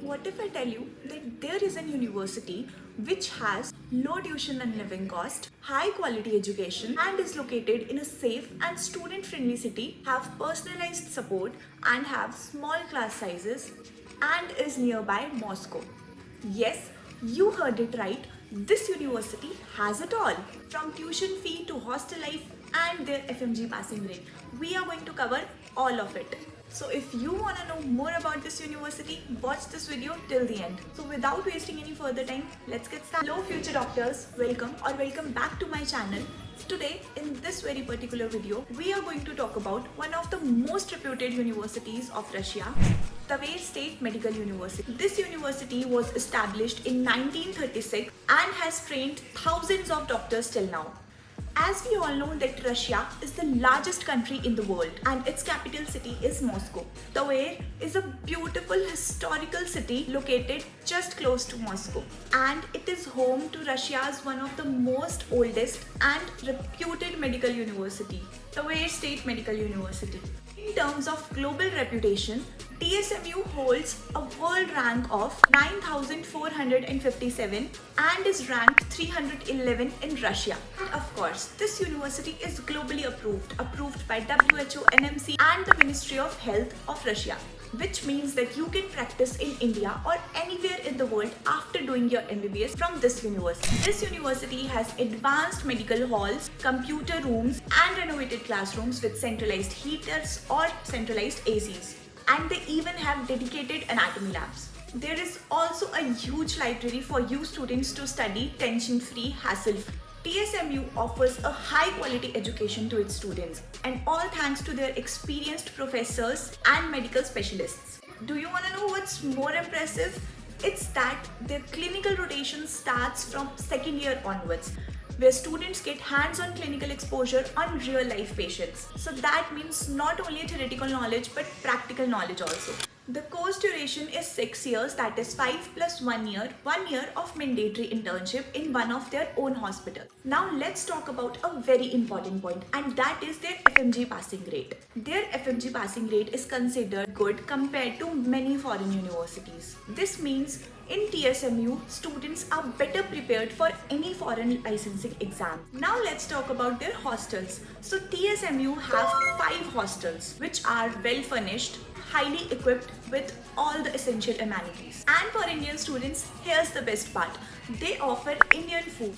What if I tell you that there is a university which has low tuition and living cost, high quality education, and is located in a safe and student friendly city, have personalized support, and have small class sizes, and is nearby Moscow? Yes, you heard it right. This university has it all. From tuition fee to hostel life and their FMG passing rate. We are going to cover all of it. So if you want to know more about this university, watch this video till the end. So without wasting any further time, let's get started. Hello future doctors, welcome back to my channel. Today in this very particular video, we are going to talk about one of the most reputed universities of Russia, Tver State Medical University. This university was established in 1936 and has trained thousands of doctors till now. As we all know that Russia is the largest country in the world and its capital city is Moscow. Tver is a beautiful historical city located just close to Moscow, and it is home to Russia's one of the most oldest and reputed medical university, Tver State Medical University. In terms of global reputation, TSMU holds a world rank of 9,457 and is ranked 311 in Russia. And of course, this university is globally approved by WHO, NMC and the Ministry of Health of Russia, which means that you can practice in India or anywhere in the world after doing your MBBS from this university. This university has advanced medical halls, computer rooms and renovated classrooms with centralized heaters or centralized ACs. And they even have dedicated anatomy labs. There is also a huge library for you students to study tension-free, hassle-free. TSMU offers a high-quality education to its students, and all thanks to their experienced professors and medical specialists. Do you want to know what's more impressive? It's that their clinical rotation starts from second year onwards, where students get hands-on clinical exposure on real-life patients. So that means not only theoretical knowledge but practical knowledge also. The course duration is 6 years, that is 5 plus 1 year, 1 year of mandatory internship in one of their own hospitals. Now let's talk about a very important point, and that is their FMG passing rate. Their FMG passing rate is considered good compared to many foreign universities. This means in TSMU, students are better prepared for any foreign licensing exam. Now let's talk about their hostels. So TSMU have 5 hostels which are well furnished, highly equipped with all the essential amenities. And for Indian students, here's the best part. They offer Indian food.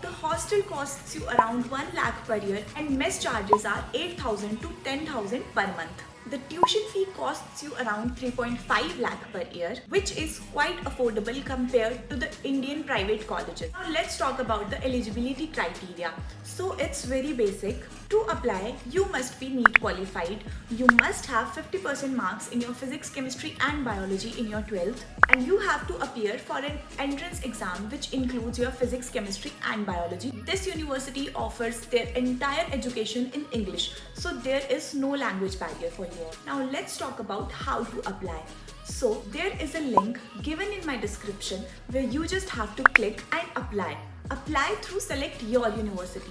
The hostel costs you around 1 lakh per year and mess charges are 8,000 to 10,000 per month. The tuition fee costs you around 3.5 lakh per year, which is quite affordable compared to the Indian private colleges. Now let's talk about the eligibility criteria. So it's very basic. To apply, you must be NEET qualified. You must have 50% marks in your physics, chemistry and biology in your 12th. And you have to appear for an entrance exam which includes your physics, chemistry and biology. This university offers their entire education in English, so there is no language barrier for you. Now let's talk about how to apply. So there is a link given in my description where you just have to click and apply. Apply through Select Your University.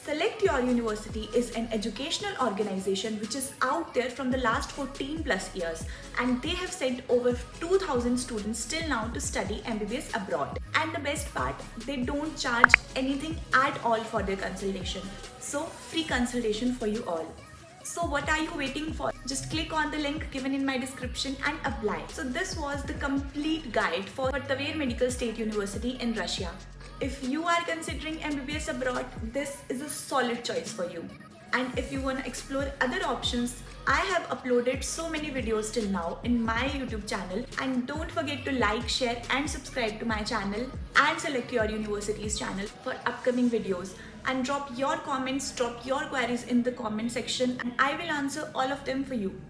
Select Your University is an educational organization which is out there from the last 14 plus years, and they have sent over 2,000 students till now to study MBBS abroad. And the best part, they don't charge anything at all for their consultation. So free consultation for you all. So what are you waiting for? Just click on the link given in my description and apply. So this was the complete guide for Tver Medical State University in Russia. If you are considering MBBS abroad, this is a solid choice for you. And if you want to explore other options, I have uploaded so many videos till now in my YouTube channel. And don't forget to like, share and subscribe to my channel and Select Your University's channel for upcoming videos. And drop your comments, drop your queries in the comment section and I will answer all of them for you.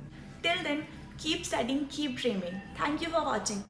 Till then, keep studying, keep dreaming. Thank you for watching.